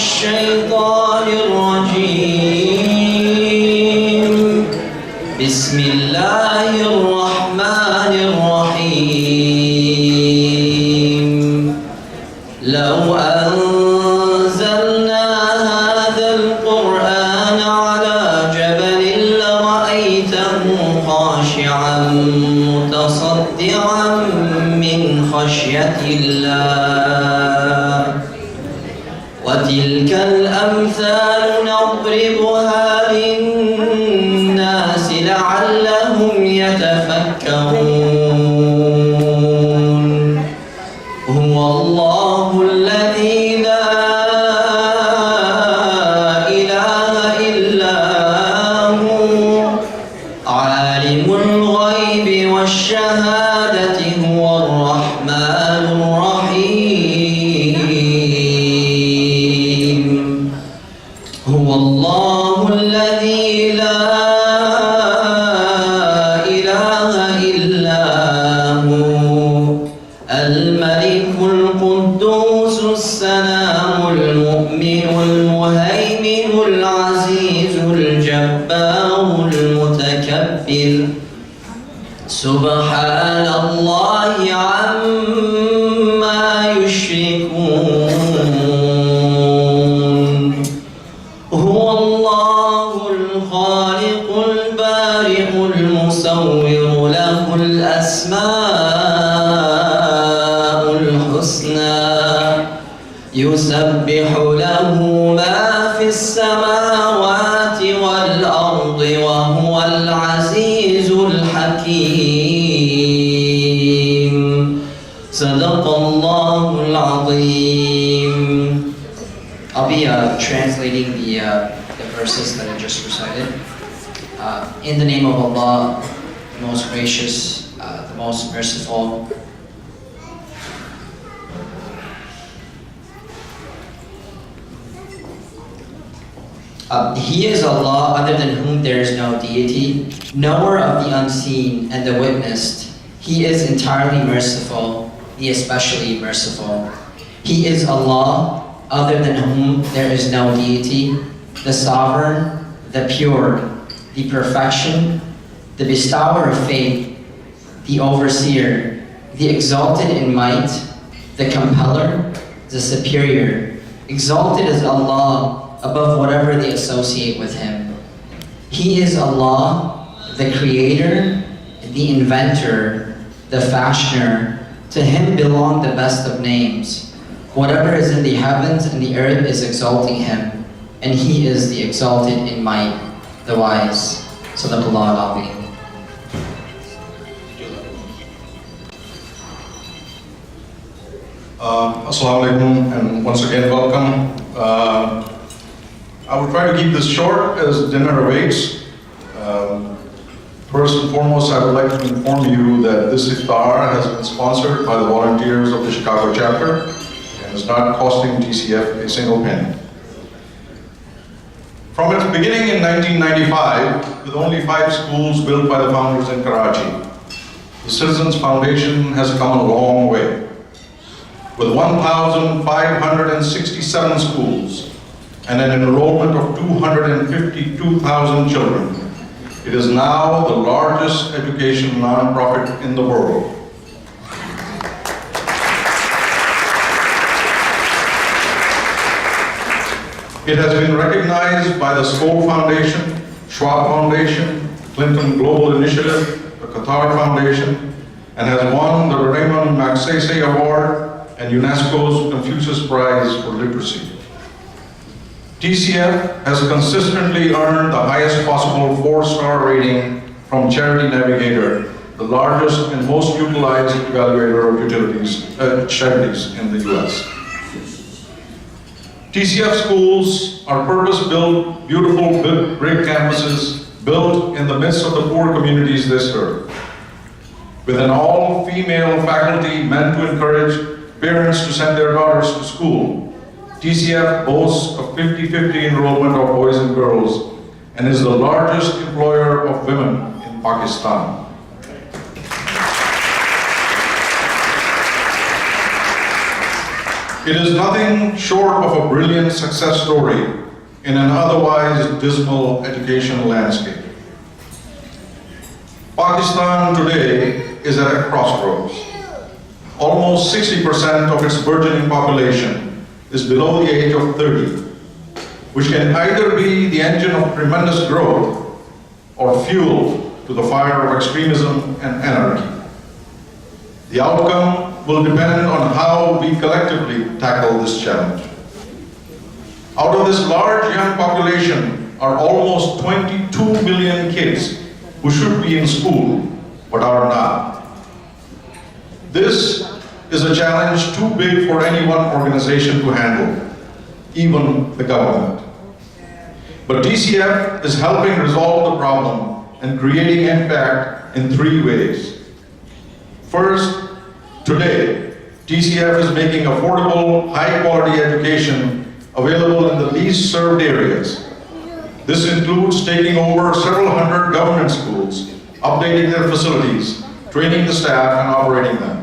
الشيطان الرجيم بسم الله الرحمن الرحيم لو أنزلنا هذا القرآن على جبل لرأيته خاشعا متصدعا من خشية الله وتلك الأمثال نضربها للناس لعلهم يتفكرون هو الله الذي لا إله إلا هو عالم الغيب والشهادة هو الرحمن الرحيم هو الله الذي لا إله إلا هو الملك القدوس السلام المؤمن المهيمن العزيز الجبار المتكبر سبحان الله عما يشركون هو الله الخالق البارئ المصور له الأسماء الحسنى يسبح له ما في السماوات والأرض وهو العزيز الحكيم صدق الله العظيم. I'll be translating the verses that I just recited. In the name of Allah, the most gracious, the most merciful. He is Allah, other than whom there is no deity, knower of the unseen and the witnessed. He is entirely merciful, the especially merciful. He is Allah, other than whom there is no deity, the sovereign, the pure, the perfection, the bestower of faith, the overseer, the exalted in might, the compeller, the superior. Exalted is Allah above whatever they associate with Him. He is Allah, the creator, the inventor, the fashioner. To Him belong the best of names. Whatever is in the heavens and the earth is exalting Him, and He is the exalted in might, the wise. Sadaqallah al-Azim. Assalamu alaikum, and once again welcome. I will try to keep this short as dinner awaits. First and foremost, I would like to inform you that this Iftar has been sponsored by the volunteers of the Chicago chapter and is not costing TCF a single penny. From its beginning in 1995, with only 5 schools built by the founders in Karachi, the Citizens Foundation has come a long way. With 1,567 schools and an enrollment of 252,000 children, it is now the largest education nonprofit in the world. It has been recognized by the Skoll Foundation, Schwab Foundation, Clinton Global Initiative, the Qatar Foundation, and has won the Raymond Magsaysay Award and UNESCO's Confucius Prize for Literacy. TCF has consistently earned the highest possible 4-star rating from Charity Navigator, the largest and most utilized evaluator of charities in the US. TCF schools are purpose-built, beautiful brick campuses built in the midst of the poor communities they serve. With an all-female faculty meant to encourage parents to send their daughters to school, TCF boasts a 50-50 enrollment of boys and girls and is the largest employer of women in Pakistan. It is nothing short of a brilliant success story in an otherwise dismal educational landscape. Pakistan today is at a crossroads. Almost 60% of its burgeoning population is below the age of 30, which can either be the engine of tremendous growth or fuel to the fire of extremism and anarchy. The outcome will depend on how we collectively tackle this challenge. Out of this large young population are almost 22 million kids who should be in school but are not. This is a challenge too big for any one organization to handle, even the government. But DCF is helping resolve the problem and creating impact in 3 ways. First, today, DCF is making affordable, high-quality education available in the least served areas. This includes taking over several hundred government schools, updating their facilities, training the staff, and operating them.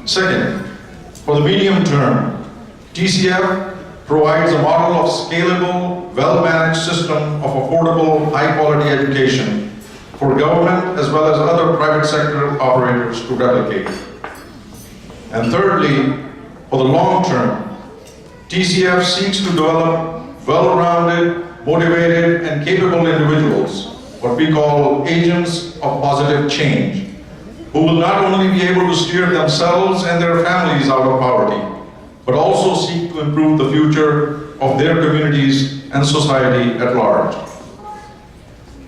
Second, for the medium term, DCF provides a model of scalable, well-managed system of affordable, high-quality education for government as well as other private sector operators to replicate. And thirdly, for the long term, DCF seeks to develop well-rounded, motivated, and capable individuals, what we call agents of positive change, who will not only be able to steer themselves and their families out of poverty, but also seek to improve the future of their communities and society at large.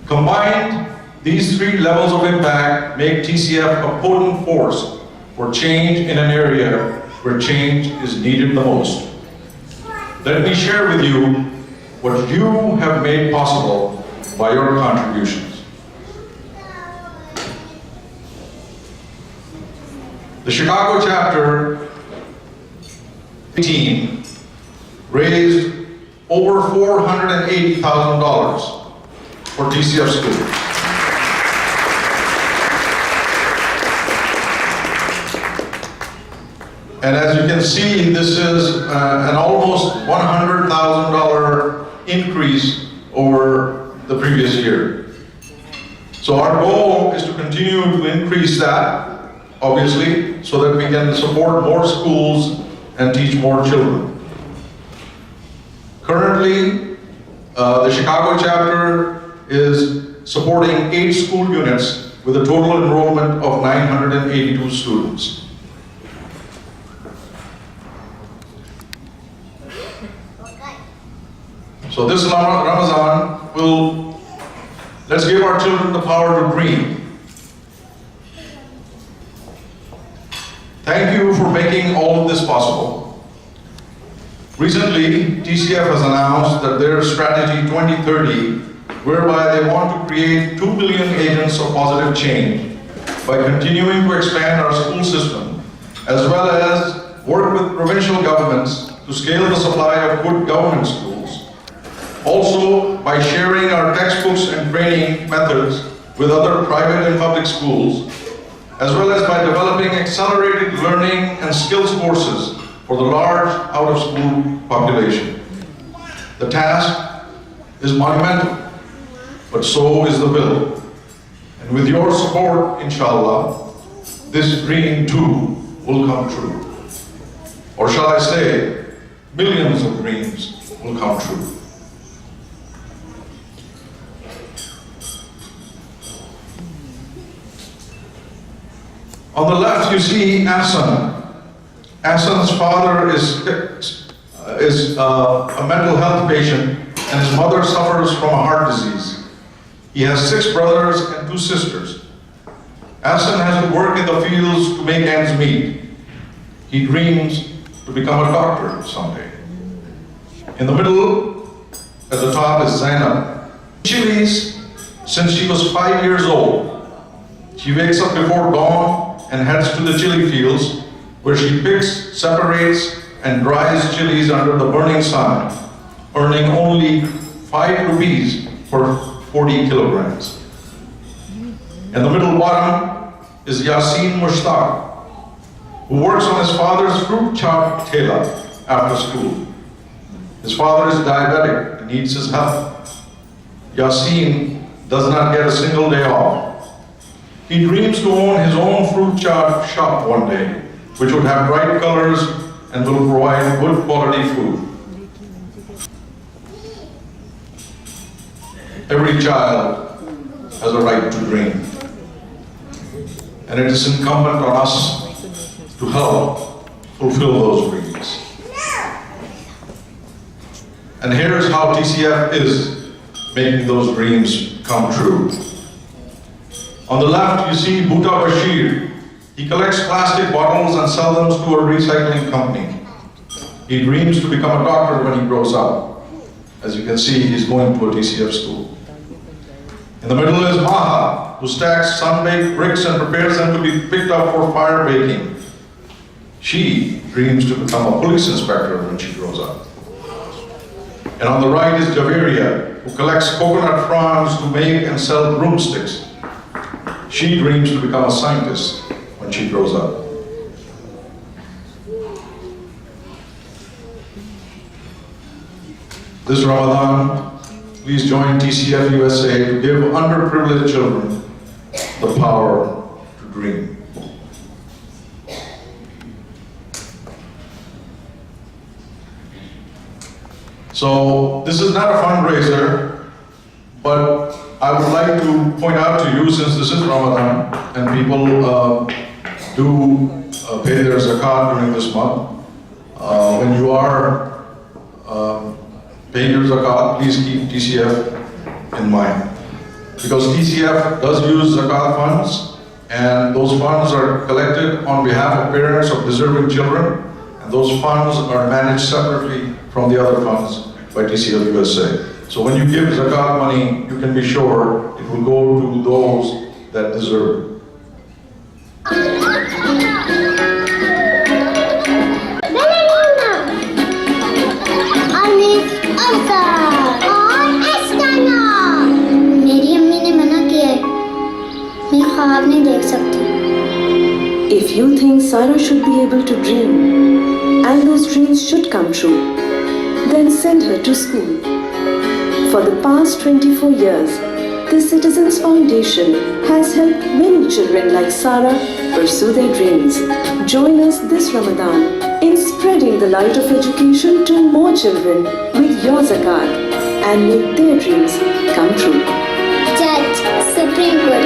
Combined, these 3 levels of impact make TCF a potent force for change in an area where change is needed the most. Let me share with you what you have made possible by your contributions. The Chicago chapter team raised over $480,000 for DCF schools. And as you can see, this is an almost $100,000 increase over the previous year. So our goal is to continue to increase that, obviously, so that we can support more schools and teach more children. Currently, the Chicago chapter is supporting 8 school units with a total enrollment of 982 students. So this Ramadan let's give our children the power to dream. Thank you for making all of this possible. Recently, TCF has announced that their strategy 2030, whereby they want to create 2 billion agents of positive change by continuing to expand our school system, as well as work with provincial governments to scale the supply of good government schools. Also, by sharing our textbooks and training methods with other private and public schools, as well as by developing accelerated learning and skills courses for the large out-of-school population. The task is monumental, but so is the will. And with your support, inshallah, this dream too will come true. Or shall I say, millions of dreams will come true. On the left, you see Ahsan. Ahsan's father is a mental health patient, and his mother suffers from a heart disease. He has 6 brothers and 2 sisters. Ahsan has to work in the fields to make ends meet. He dreams to become a doctor someday. In the middle, at the top, is Zainab. Chilies since she was 5 years old. She wakes up before dawn and heads to the chili fields, where she picks, separates, and dries chilies under the burning sun, earning only 5 rupees for 40 kilograms. In the middle bottom is Yasin Mushtaq. who works on his father's fruit chaat thela after school. His father is diabetic and needs his help. Yasin does not get a single day off. He dreams to own his own fruit chaat shop one day, which would have bright colors and will provide good quality food. Every child has a right to dream, and it is incumbent on us to help fulfill those dreams. And here's how TCF is making those dreams come true. On the left, you see Bhuta Bashir. He collects plastic bottles and sells them to a recycling company. He dreams to become a doctor when he grows up. As you can see, he's going to a TCF school. In the middle is Maha, who stacks sun-baked bricks and prepares them to be picked up for fire baking. She dreams to become a police inspector when she grows up. And on the right is Javeria, who collects coconut fronds to make and sell broomsticks. She dreams to become a scientist when she grows up. This Ramadan, please join TCF USA to give underprivileged children the power to dream. So this is not a fundraiser, but I would like to point out to you, since this is Ramadan and people do pay their zakat during this month, when you are paying your zakat, please keep TCF in mind. Because TCF does use zakat funds, and those funds are collected on behalf of parents of deserving children, and those funds are managed separately from the other funds by TCF USA. So when you give zakat money, you can be sure it will go to those that deserve it. If you think Sarah should be able to dream, and those dreams should come true, then send her to school. For the past 24 years, the Citizens Foundation has helped many children like Sarah pursue their dreams. Join us this Ramadan in spreading the light of education to more children with your zakat and make their dreams come true. Judge, Supreme Court.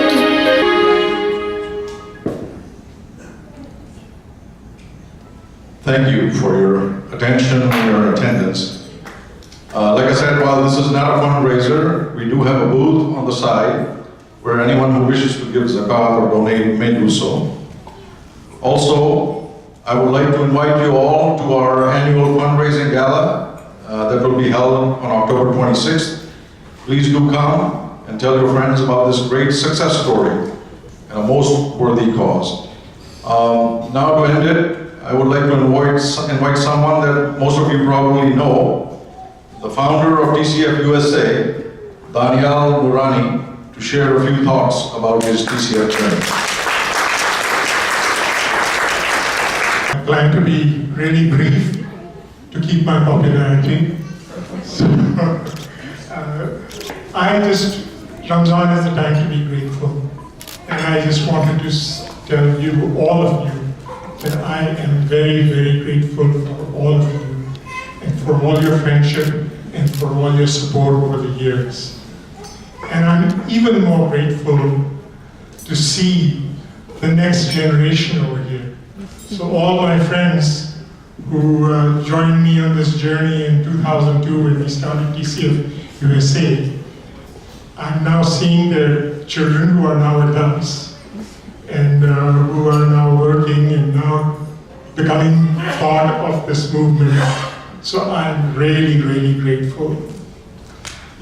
Thank you for your attention and your attendance. Like I said, while this is not a fundraiser, we do have a booth on the side where anyone who wishes to give zakat or donate may do so. Also, I would like to invite you all to our annual fundraising gala that will be held on October 26th. Please do come and tell your friends about this great success story and a most worthy cause. Now to end it, I would like to invite someone that most of you probably know, the founder of TCF USA, Daniel Nurani, to share a few thoughts about his TCF journey. I plan to be really brief to keep my popularity. So, Ramzan is a time to be grateful. And I just wanted to tell you, all of you, that I am very, very grateful for all of you and for all your friendship and for all your support over the years. And I'm even more grateful to see the next generation over here. So all my friends who joined me on this journey in 2002 when we started TCF USA, I'm now seeing their children who are now adults and who are now working and now becoming part of this movement. So I'm really, really grateful.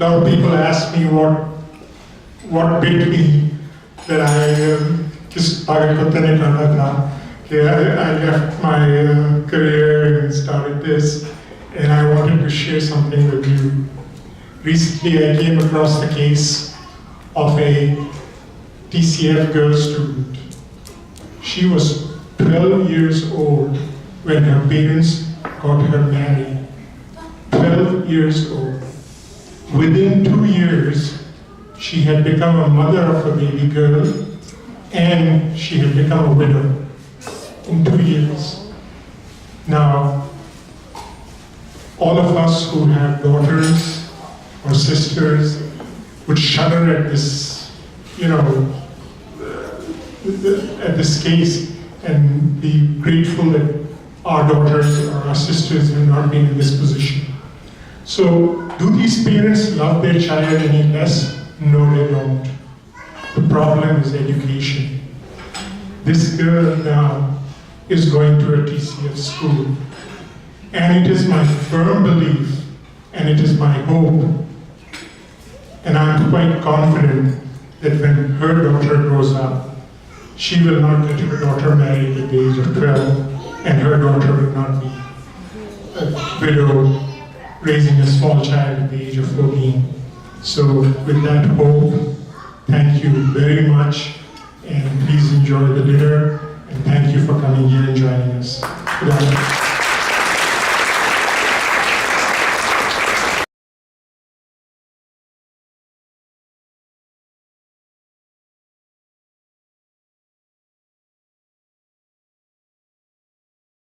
A lot of people ask me what bit me that I left my career and started this, and I wanted to share something with you. Recently I came across the case of a TCF girl student. She was 12 years old when her parents got her married. 12 years old. Within 2 years, she had become a mother of a baby girl and she had become a widow in 2 years. Now, all of us who have daughters or sisters would shudder at this, at this case and be grateful that our daughters or our sisters have not been in this position. So, do these parents love their child any less? No, they don't. The problem is education. This girl now is going to a TCF school. And it is my firm belief, and it is my hope, and I'm quite confident that when her daughter grows up, she will not get her daughter married at the age of 12, and her daughter will not be a widow raising a small child at the age of 14. So with that hope, thank you very much, and please enjoy the dinner, and thank you for coming here and joining us. Good afternoon.